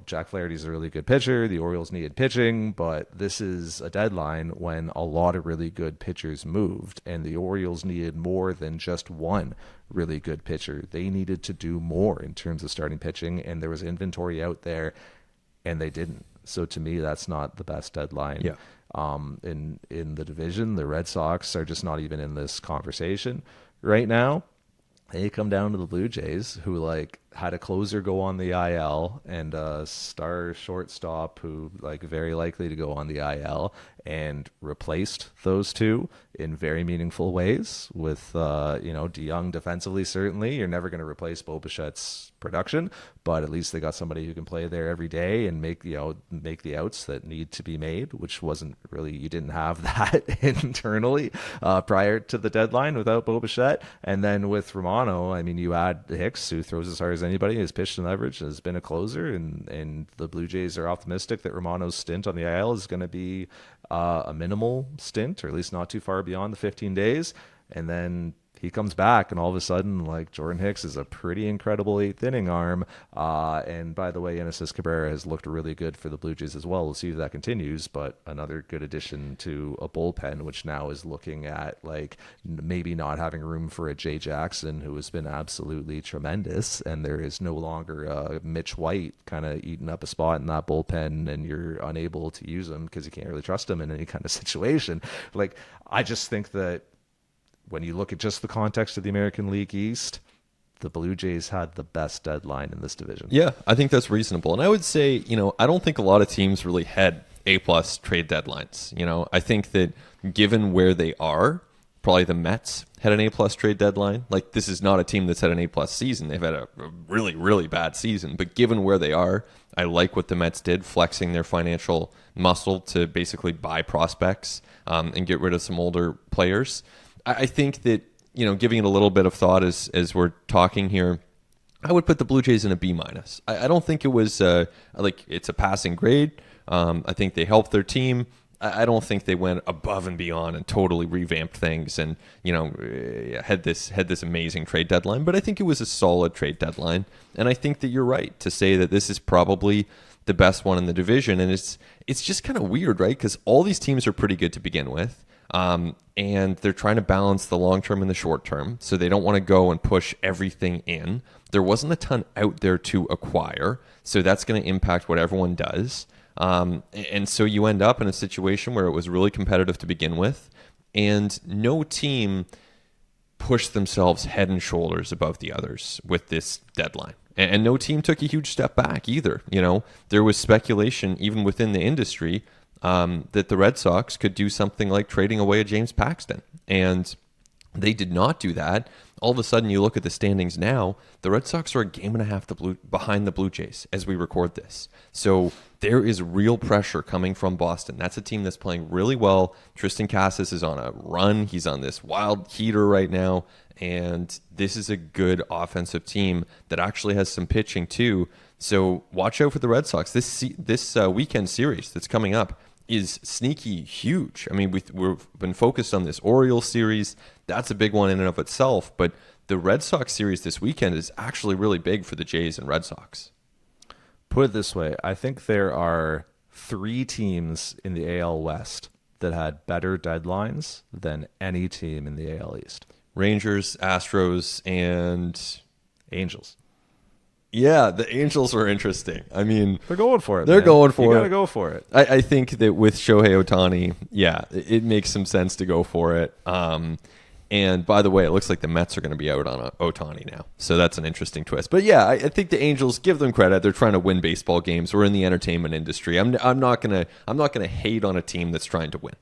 Speaker 1: Jack Flaherty's a really good pitcher. The Orioles needed pitching, but this is a deadline when a lot of really good pitchers moved, and the Orioles needed more than just one really good pitcher. They needed to do more in terms of starting pitching, and there was inventory out there, and they didn't. So to me, that's not the best deadline.
Speaker 2: Yeah.
Speaker 1: In the division, the Red Sox are just not even in this conversation right now. They come down to the Blue Jays, who had a closer go on the IL and a star shortstop who very likely to go on the IL, and replaced those two in very meaningful ways with DeYoung defensively. Certainly, you're never going to replace Bichette's production, but at least they got somebody who can play there every day and make the outs that need to be made, which wasn't really, you didn't have that internally prior to the deadline without Bichette. And then with Romano, I mean, you add Hicks, who throws as hard as anybody, has pitched and leverage, has been a closer, and the Blue Jays are optimistic that Romano's stint on the IL is going to be a minimal stint, or at least not too far beyond the 15 days. And then he comes back, and all of a sudden, Jordan Hicks is a pretty incredible eighth inning arm. And by the way, Genesis Cabrera has looked really good for the Blue Jays as well. We'll see if that continues, but another good addition to a bullpen, which now is looking at maybe not having room for a Jay Jackson, who has been absolutely tremendous. And there is no longer Mitch White kind of eating up a spot in that bullpen, and you're unable to use him because you can't really trust him in any kind of situation. I just think that when you look at just the context of the American League East, the Blue Jays had the best deadline in this division.
Speaker 2: Yeah, I think that's reasonable. And I would say, I don't think a lot of teams really had A-plus trade deadlines. I think that given where they are, probably the Mets had an A-plus trade deadline. This is not a team that's had an A-plus season. They've had a really, really bad season. But given where they are, I like what the Mets did, flexing their financial muscle to basically buy prospects and get rid of some older players. I think that, giving it a little bit of thought as we're talking here, I would put the Blue Jays in a B-. I don't think it was it's a passing grade. I think they helped their team. I don't think they went above and beyond and totally revamped things and, had this amazing trade deadline. But I think it was a solid trade deadline. And I think that you're right to say that this is probably the best one in the division. And it's just kind of weird, right? Because all these teams are pretty good to begin with. And they're trying to balance the long term and the short term. So they don't want to go and push everything in. There wasn't a ton out there to acquire. So that's going to impact what everyone does. And so you end up in a situation where it was really competitive to begin with. And no team pushed themselves head and shoulders above the others with this deadline. And no team took a huge step back either. There was speculation even within the industry that the Red Sox could do something like trading away a James Paxton. And they did not do that. All of a sudden, you look at the standings now, the Red Sox are a game and a half behind the Blue Jays as we record this. So there is real pressure coming from Boston. That's a team that's playing really well. Tristan Casas is on a run. He's on this wild heater right now. And this is a good offensive team that actually has some pitching too. So watch out for the Red Sox. This weekend series that's coming up is sneaky huge. I mean, we've been focused on this Orioles series. That's a big one in and of itself. But the Red Sox series this weekend is actually really big for the Jays and Red Sox.
Speaker 1: Put it this way. I think there are 3 teams in the AL West that had better deadlines than any team in the AL East.
Speaker 2: Rangers, Astros, and
Speaker 1: Angels.
Speaker 2: Yeah, the Angels were interesting. I mean,
Speaker 1: they're going for it.
Speaker 2: They're
Speaker 1: man.
Speaker 2: going for it.
Speaker 1: You gotta go for it.
Speaker 2: I think that with Shohei Ohtani, yeah, it makes some sense to go for it. And by the way, it looks like the Mets are going to be out on Ohtani now, so that's an interesting twist. But yeah, I think the Angels, give them credit. They're trying to win baseball games. We're in the entertainment industry. I'm not gonna hate on a team that's trying to win.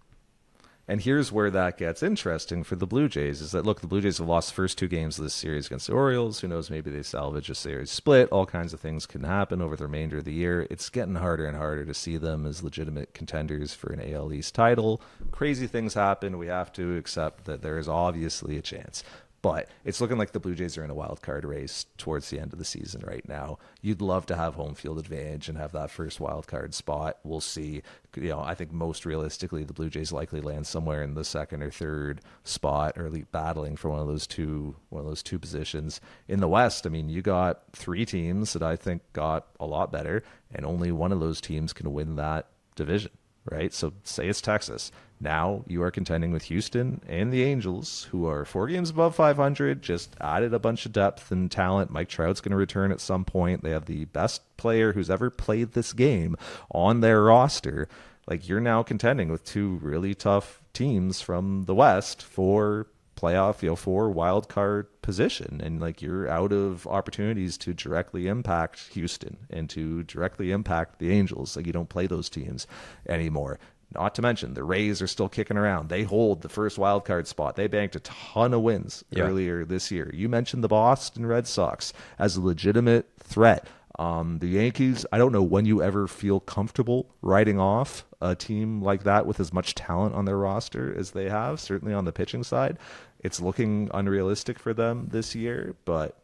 Speaker 1: And here's where that gets interesting for the Blue Jays, is that, look, the Blue Jays have lost the first 2 games of this series against the Orioles. Who knows, maybe they salvage a series split. All kinds of things can happen over the remainder of the year. It's getting harder and harder to see them as legitimate contenders for an AL East title. Crazy things happen. We have to accept that there is obviously a chance. But it's looking like the Blue Jays are in a wild card race towards the end of the season right now. You'd love to have home field advantage and have that first wild card spot. We'll see. I think most realistically, the Blue Jays likely land somewhere in the second or third spot, or battling for one of those two positions. In the West, I mean, you got 3 teams that I think got a lot better, and only one of those teams can win that division, right? So say it's Texas. Now you are contending with Houston and the Angels, who are 4 games above 500, just added a bunch of depth and talent. Mike Trout's going to return at some point. They have the best player who's ever played this game on their roster. Like, you're now contending with 2 really tough teams from the West for playoff, for wild card position, and like, you're out of opportunities to directly impact Houston and to directly impact the Angels. Like, you don't play those teams anymore. Not to mention, the Rays are still kicking around. They hold the first wild card spot. They banked a ton of wins earlier this year. You mentioned the Boston Red Sox as a legitimate threat. The Yankees, I don't know when you ever feel comfortable writing off a team like that with as much talent on their roster as they have, certainly on the pitching side. It's looking unrealistic for them this year, but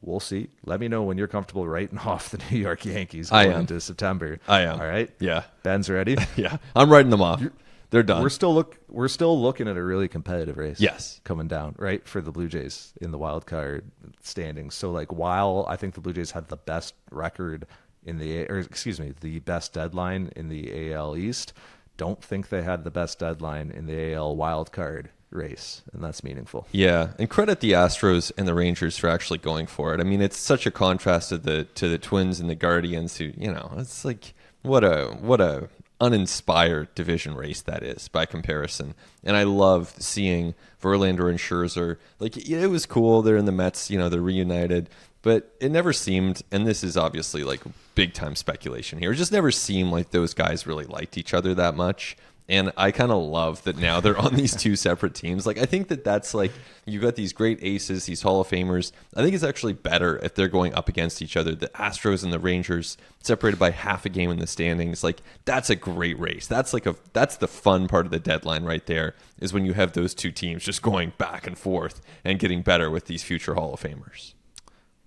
Speaker 1: we'll see. Let me know when you're comfortable writing off the New York Yankees going into September.
Speaker 2: I am.
Speaker 1: All right?
Speaker 2: Yeah.
Speaker 1: Ben's ready?
Speaker 2: Yeah. I'm writing them off. They're done.
Speaker 1: We're still looking at a really competitive race.
Speaker 2: Yes.
Speaker 1: Coming down, right, for the Blue Jays in the wild card standings. So, like, while I think the Blue Jays had the best record the best deadline in the AL East, don't think they had the best deadline in the AL wild card race, and that's meaningful.
Speaker 2: Yeah, and credit the Astros and the Rangers for actually going for it. I mean, it's such a contrast to the Twins and the Guardians, who, it's like, what a uninspired division race that is by comparison. And I love seeing Verlander and Scherzer. Like, it was cool. They're in the Mets, they're reunited, but it never seemed, and this is obviously like big time speculation here, it just never seemed like those guys really liked each other that much. And I kind of love that now they're on these 2 separate teams. Like, I think that's like, you got these great aces, these Hall of Famers. I think it's actually better if they're going up against each other. The Astros and the Rangers separated by half a game in the standings. Like, that's a great race. That's the fun part of the deadline right there, is when you have those 2 teams just going back and forth and getting better with these future Hall of Famers.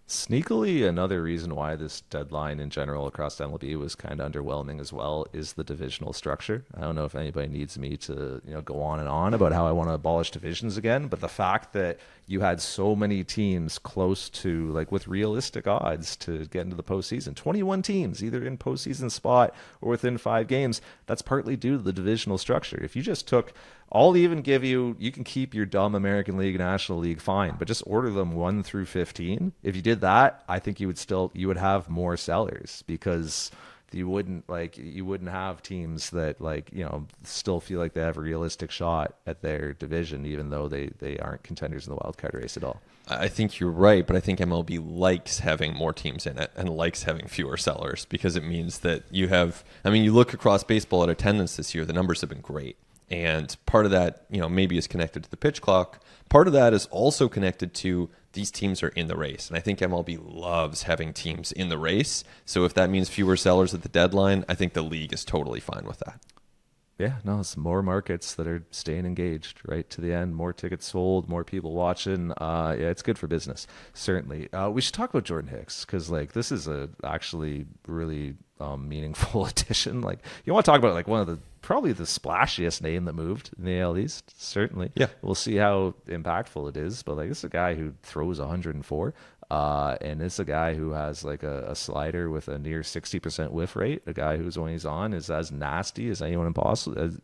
Speaker 1: Sneakily, another reason why this deadline in general across MLB was kind of underwhelming as well is the divisional structure. I don't know if anybody needs me to go on and on about how I want to abolish divisions again, but the fact that you had so many teams close to, like, with realistic odds to get into the postseason, 21 teams either in postseason spot or within 5 games, that's partly due to the divisional structure. If you just took, I'll even give you can keep your dumb American League, National League, fine, but just order them 1 through 15. If you did that, I think you would have more sellers, because you wouldn't have teams that, still feel like they have a realistic shot at their division, even though they aren't contenders in the wild card race at all.
Speaker 2: I think you're right, but I think MLB likes having more teams in it and likes having fewer sellers, because it means that you look across baseball at attendance this year, the numbers have been great. And part of that, maybe is connected to the pitch clock. Part of that is also connected to these teams are in the race. And I think MLB loves having teams in the race. So if that means fewer sellers at the deadline, I think the league is totally fine with that.
Speaker 1: Yeah, no, it's more markets that are staying engaged right to the end, more tickets sold, more people watching. Yeah, it's good for business, certainly. We should talk about Jordan Hicks, because this is a actually really meaningful addition. Like, you want to talk about one of the probably the splashiest name that moved in the AL East, certainly.
Speaker 2: Yeah.
Speaker 1: We'll see how impactful it is, but this is a guy who throws 104. And it's a guy who has a slider with a near 60% whiff rate. A guy who's, when he's on, is as nasty as anyone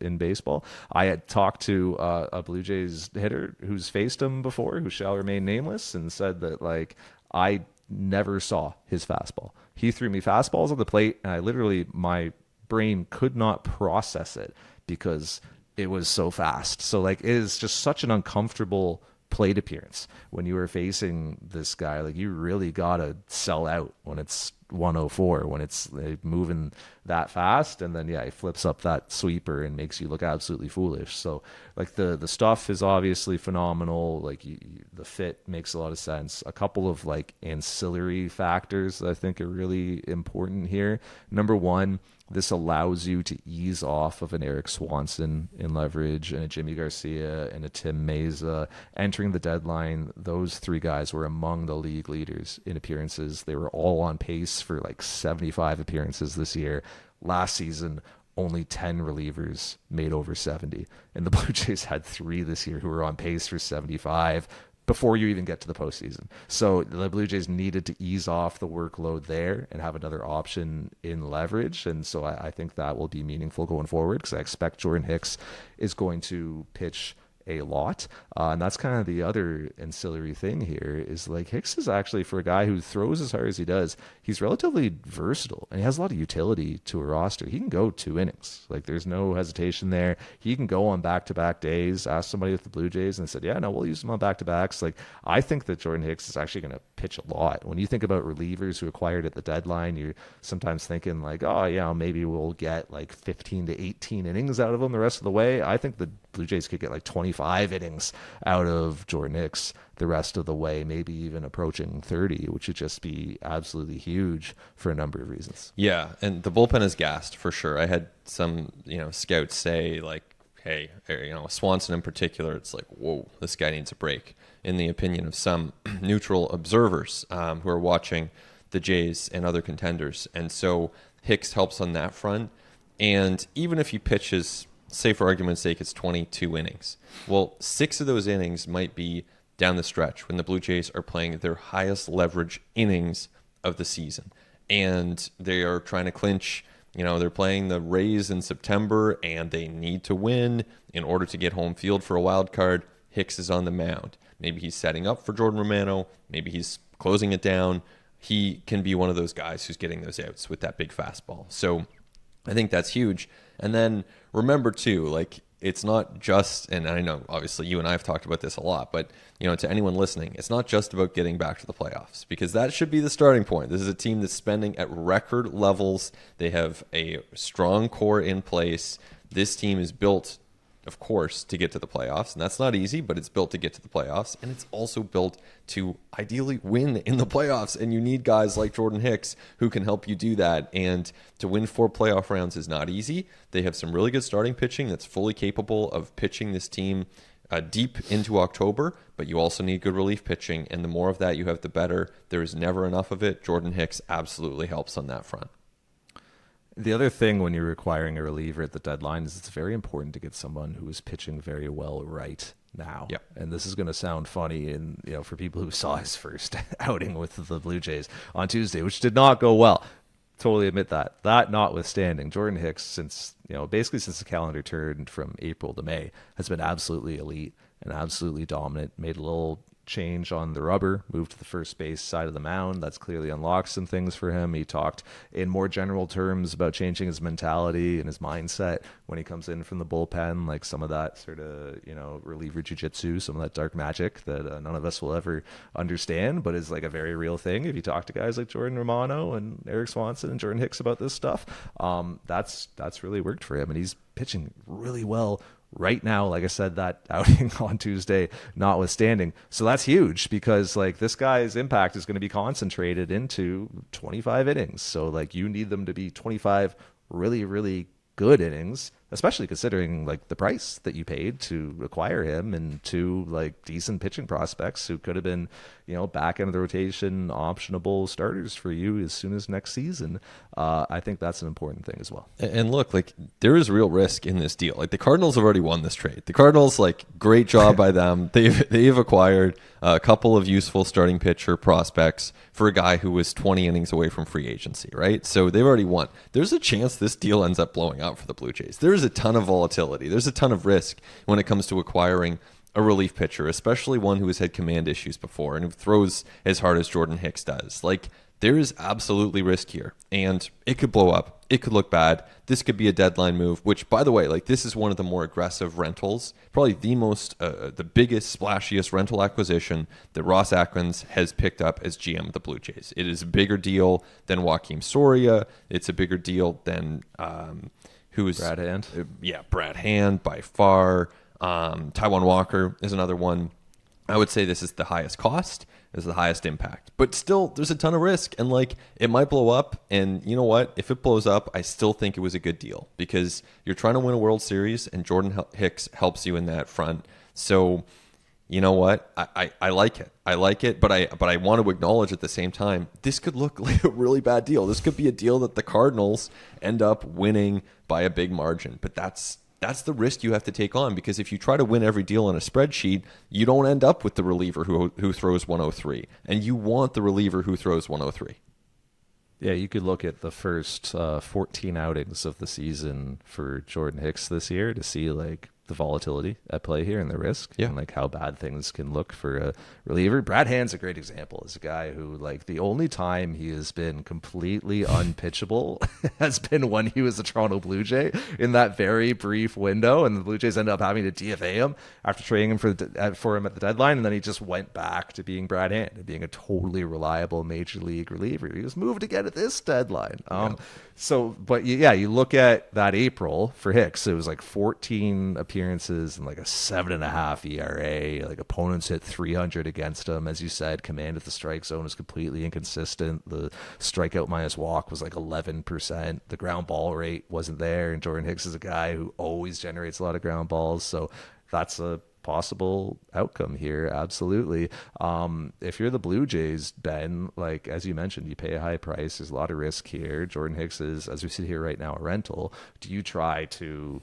Speaker 1: in baseball. I had talked to a Blue Jays hitter who's faced him before, who shall remain nameless, and said that I never saw his fastball. He threw me fastballs on the plate, and my brain could not process it because it was so fast. So it is just such an uncomfortable plate appearance when you are facing this guy. You really gotta sell out when it's 104, when it's moving that fast, and then he flips up that sweeper and makes you look absolutely foolish. So the stuff is obviously phenomenal. The fit makes a lot of sense. A couple of ancillary factors that I think are really important here. Number one, This allows you to ease off of an Eric Swanson in leverage and a Jimmy Garcia and a Tim Meza. Entering the deadline, those three guys were among the league leaders in appearances. They were all on pace for like 75 appearances this year. Last season, only 10 relievers made over 70. And the Blue Jays had 3 this year who were on pace for 75 before you even get to the postseason. So the Blue Jays needed to ease off the workload there and have another option in leverage. And so I think that will be meaningful going forward, because I expect Jordan Hicks is going to pitch a lot. And that's kind of the other ancillary thing here is like Hicks is actually, for a guy who throws as hard as he does, he's relatively versatile and he has a lot of utility to a roster. He can go 2 innings. Like there's no hesitation there. He can go on back-to-back days. Ask somebody with the Blue Jays and said, yeah, no, we'll use him on back-to-backs. Like I think that Jordan Hicks is actually going to pitch a lot. When you think about relievers who acquired at the deadline, you're sometimes thinking like, oh yeah, maybe we'll get like 15 to 18 innings out of him the rest of the way. I think the Blue Jays could get like 25 innings out of Jordan Hicks the rest of the way, maybe even approaching 30, which would just be absolutely huge for a number of reasons.
Speaker 2: Yeah, and the bullpen is gassed for sure. I had some, scouts say like, hey, Swanson in particular, it's like, whoa, this guy needs a break, in the opinion of some neutral observers who are watching the Jays and other contenders. And so Hicks helps on that front. And even if he pitches, say for argument's sake, it's 22 innings. Well, 6 of those innings might be down the stretch when the Blue Jays are playing their highest leverage innings of the season. And they are trying to clinch, they're playing the Rays in September and they need to win in order to get home field for a wild card. Hicks is on the mound. Maybe he's setting up for Jordan Romano. Maybe he's closing it down. He can be one of those guys who's getting those outs with that big fastball. So I think that's huge. And then remember too, like it's not just, and I know obviously you and I have talked about this a lot, but to anyone listening, it's not just about getting back to the playoffs, because that should be the starting point. This is a team that's spending at record levels. They have a strong core in place. This team is built, of course, to get to the playoffs, and that's not easy, but it's built to get to the playoffs, and it's also built to ideally win in the playoffs, and you need guys like Jordan Hicks who can help you do that. And to win 4 playoff rounds is not easy. They have some really good starting pitching that's fully capable of pitching this team deep into October, but you also need good relief pitching, and the more of that you have, the better. There is never enough of it. Jordan Hicks absolutely helps on that front.
Speaker 1: The other thing when you're acquiring a reliever at the deadline is it's very important to get someone who is pitching very well right now.
Speaker 2: Yep.
Speaker 1: And this is going to sound funny, and for people who saw his first outing with the Blue Jays on Tuesday, which did not go well. Totally admit that. That notwithstanding, Jordan Hicks, since basically since the calendar turned from April to May, has been absolutely elite and absolutely dominant. Made a little change on the rubber, moved to the first base side of the mound. That's clearly unlocked some things for him. He talked in more general terms about changing his mentality and his mindset when he comes in from the bullpen, like some of that sort of, reliever jiu-jitsu, some of that dark magic that none of us will ever understand, but is like a very real thing. If you talk to guys like Jordan Romano and Eric Swanson and Jordan Hicks about this stuff, that's really worked for him, and he's pitching really well right now. Like I said, that outing on Tuesday notwithstanding. So that's huge, because like this guy's impact is going to be concentrated into 25 innings. So like you need them to be 25 really, really good innings, especially considering like the price that you paid to acquire him, and 2 like decent pitching prospects who could have been, back end of the rotation, optionable starters for you as soon as next season. I think that's an important thing as well.
Speaker 2: And look, like there is real risk in this deal. Like the Cardinals have already won this trade. The Cardinals, like great job by them. They've acquired a couple of useful starting pitcher prospects for a guy who was 20 innings away from free agency, right? So they've already won. There's a chance this deal ends up blowing out for the Blue Jays. There's a ton of volatility. There's a ton of risk when it comes to acquiring a relief pitcher, especially one who has had command issues before and who throws as hard as Jordan Hicks does. Like there is absolutely risk here, and it could blow up. It could look bad. This could be a deadline move, which, by the way, like this is one of the more aggressive rentals, probably the biggest, splashiest rental acquisition that Ross Atkins has picked up as GM of the Blue Jays. It is a bigger deal than Joakim Soria. It's a bigger deal than
Speaker 1: Brad Hand.
Speaker 2: Brad Hand by far. Taijuan Walker is another one. I would say this is the highest cost, is the highest impact. But still, there's a ton of risk, and like it might blow up. And you know what? If it blows up, I still think it was a good deal because you're trying to win a World Series, and Jordan Hicks helps you in that front. So, you know what? I like it. I like it, but I want to acknowledge at the same time, this could look like a really bad deal. This could be a deal that the Cardinals end up winning by a big margin. But that's the risk you have to take on, because if you try to win every deal on a spreadsheet, you don't end up with the reliever who throws 103, and you want the reliever who throws 103.
Speaker 1: Yeah, you could look at the first 14 outings of the season for Jordan Hicks this year to see like the volatility at play here and the risk, and like how bad things can look for a reliever. Brad Hand's a great example. Is a guy who, like, the only time he has been completely unpitchable has been when he was a Toronto Blue Jay in that very brief window, and the Blue Jays ended up having to DFA him after trading him for him at the deadline, and then he just went back to being Brad Hand and being a totally reliable major league reliever. He was moved again at this deadline. So, but yeah, you look at that April for Hicks, it was like 14 appearances and like a 7.5 ERA. Like, opponents hit 300 against him. As you said, command of the strike zone is completely inconsistent. The strikeout minus walk was like 11%. The ground ball rate wasn't there. And Jordan Hicks is a guy who always generates a lot of ground balls. So that's a possible outcome here. Absolutely. If you're the Blue Jays, Ben, like, as you mentioned, you pay a high price. There's a lot of risk here. Jordan Hicks is, as we sit here right now, a rental. Do you try to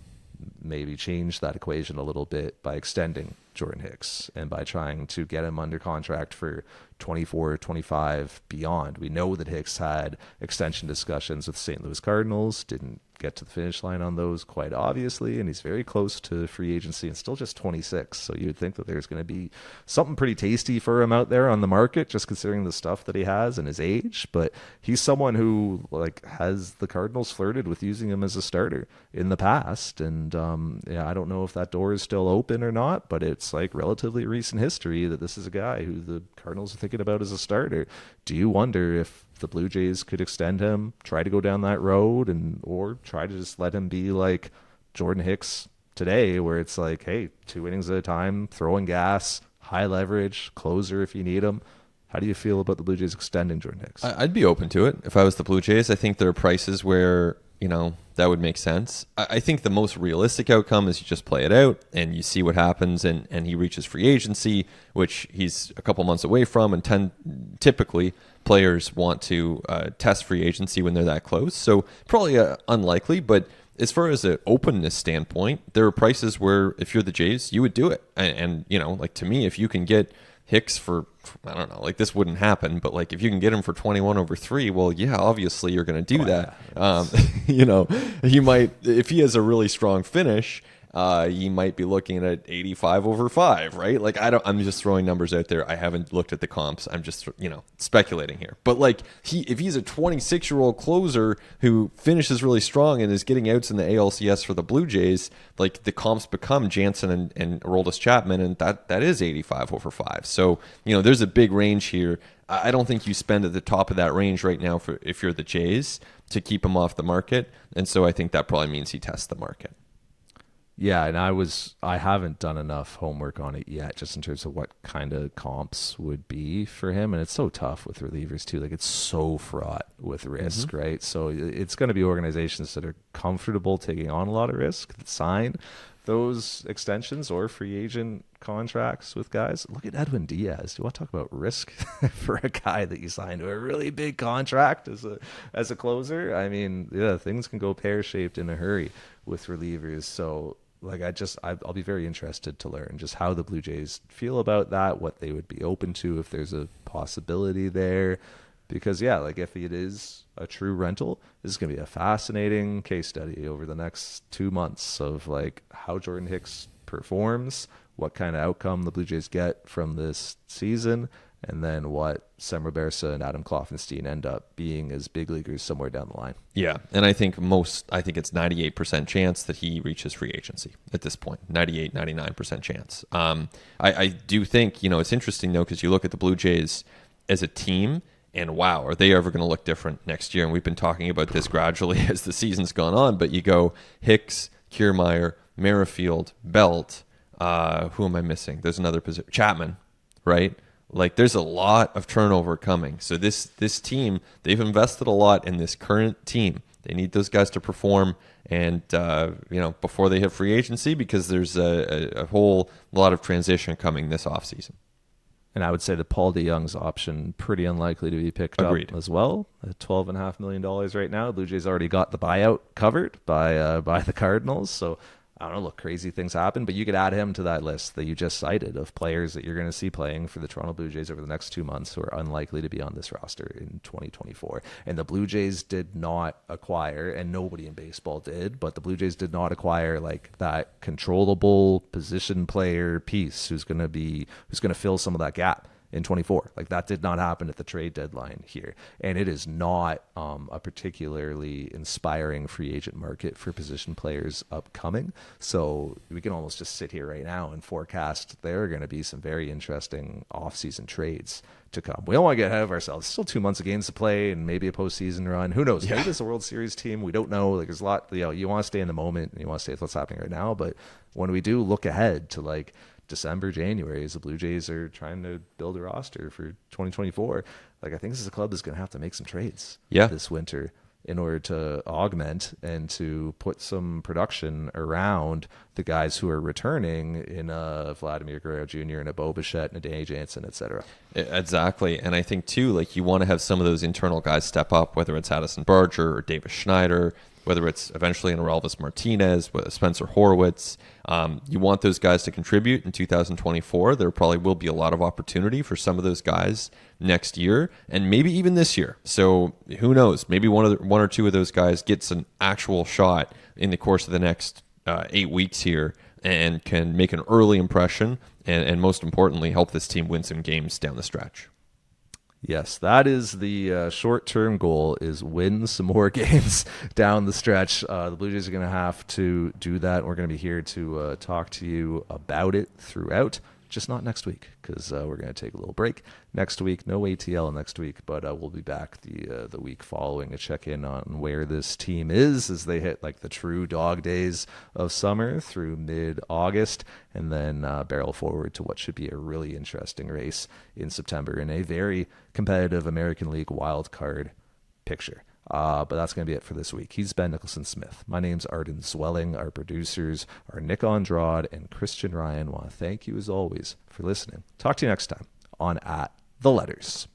Speaker 1: maybe change that equation a little bit by extending Jordan Hicks and by trying to get him under contract for 24, 25 beyond? We know that Hicks had extension discussions with St. Louis Cardinals, didn't get to the finish line on those quite obviously, and he's very close to free agency and still just 26. So you'd think that there's going to be something pretty tasty for him out there on the market, just considering the stuff that he has and his age. But he's someone who, like, has the Cardinals flirted with using him as a starter in the past, and I don't know if that door is still open or not, but it's like relatively recent history that this is a guy who the Cardinals are thinking about as a starter. Do you wonder if the Blue Jays could extend him, try to go down that road, or try to just let him be like Jordan Hicks today, where it's like, hey, 2 innings at a time, throwing gas, high leverage, closer if you need him? How do you feel about the Blue Jays extending Jordan Hicks?
Speaker 2: I'd be open to it if I was the Blue Jays. I think there are prices where, that would make sense. I think the most realistic outcome is you just play it out and you see what happens, and he reaches free agency, which he's a couple months away from, and typically players want to test free agency when they're that close. So probably unlikely, but as far as an openness standpoint, there are prices where if you're the Jays, you would do it. And like, to me, if you can get Hicks for, I don't know, like, this wouldn't happen, but like, if you can get him for 21/3, well, yeah, obviously you're going to do that. He might, if he has a really strong finish, you might be looking at 85/5, right? Like, I'm just throwing numbers out there. I haven't looked at the comps. I'm just, speculating here. But like, if he's a 26-year-old closer who finishes really strong and is getting outs in the ALCS for the Blue Jays, like, the comps become Jansen and Aroldis Chapman, and that is 85/5. So, there's a big range here. I don't think you spend at the top of that range right now if you're the Jays to keep him off the market. And so I think that probably means he tests the market.
Speaker 1: Yeah, and I haven't done enough homework on it yet, just in terms of what kind of comps would be for him. And it's so tough with relievers too. Like, it's so fraught with risk, right? So it's going to be organizations that are comfortable taking on a lot of risk that sign those extensions or free agent contracts with guys. Look at Edwin Diaz. Do you want to talk about risk for a guy that you signed to a really big contract as a closer? I mean, yeah, things can go pear-shaped in a hurry with relievers. So, like, I'll be very interested to learn just how the Blue Jays feel about that, what they would be open to if there's a possibility there. Because, yeah, like, if it is a true rental, this is going to be a fascinating case study over the next 2 months of, like, how Jordan Hicks performs, what kind of outcome the Blue Jays get from this season, and then what Semra Bersa and Adam Kloffenstein end up being as big leaguers somewhere down the line. Yeah,
Speaker 2: and I think it's 98% chance that he reaches free agency at this point. 98, 99% chance. I do think, it's interesting, though, because you look at the Blue Jays as a team, and wow, are they ever going to look different next year? And we've been talking about this gradually as the season's gone on, but you go Hicks, Kiermaier, Merrifield, Belt, who am I missing? There's another position. Chapman, right? Like, there's a lot of turnover coming. So this team, they've invested a lot in this current team. They need those guys to perform, and before they hit free agency, because there's a whole lot of transition coming this offseason.
Speaker 1: And I would say the Paul DeJong's option, pretty unlikely to be picked
Speaker 2: Agreed.
Speaker 1: up as well. At $12.5 million right now. Blue Jays already got the buyout covered by the Cardinals. So I don't know, look, crazy things happen, but you could add him to that list that you just cited of players that you're going to see playing for the Toronto Blue Jays over the next 2 months who are unlikely to be on this roster in 2024. And the Blue Jays did not acquire, and nobody in baseball did, but the Blue Jays did not acquire like that controllable position player piece who's going to fill some of that gap in 24. Like, that did not happen at the trade deadline here, and it is not a particularly inspiring free agent market for position players upcoming. So we can almost just sit here right now and forecast there are going to be some very interesting offseason trades to come. We don't want to get ahead of ourselves. Still 2 months of games to play and maybe a postseason run. Who knows? Maybe it's a World Series team. We don't know. Like, there's a lot, you want to stay in the moment and you want to stay with what's happening right now. But when we do look ahead to like December, January, as the Blue Jays are trying to build a roster for 2024, like, I think this is a club that's going to have to make some trades this winter in order to augment and to put some production around the guys who are returning in Vladimir Guerrero Jr. and a Bo Bichette and a Danny Jansen, et cetera.
Speaker 2: Exactly. And I think, too, like, you want to have some of those internal guys step up, whether it's Addison Barger or Davis Schneider, whether it's eventually an Orelvis Martinez, Spencer Horwitz. You want those guys to contribute in 2024. There probably will be a lot of opportunity for some of those guys next year, and maybe even this year. So who knows? Maybe one or two of those guys gets an actual shot in the course of the next 8 weeks here and can make an early impression and most importantly, help this team win some games down the stretch.
Speaker 1: Yes, that is the short-term goal, is win some more games down the stretch. The Blue Jays are going to have to do that. We're going to be here to talk to you about it throughout, just not next week, because we're going to take a little break next week. No ATL next week, but we'll be back the week following to check in on where this team is as they hit like the true dog days of summer through mid-August, and then barrel forward to what should be a really interesting race in September in a very competitive American League wild card picture. But that's going to be it for this week. He's Ben Nicholson-Smith. My name's Arden Zwelling. Our producers are Nick Andrade and Christian Ryan. I want to thank you, as always, for listening. Talk to you next time on At The Letters.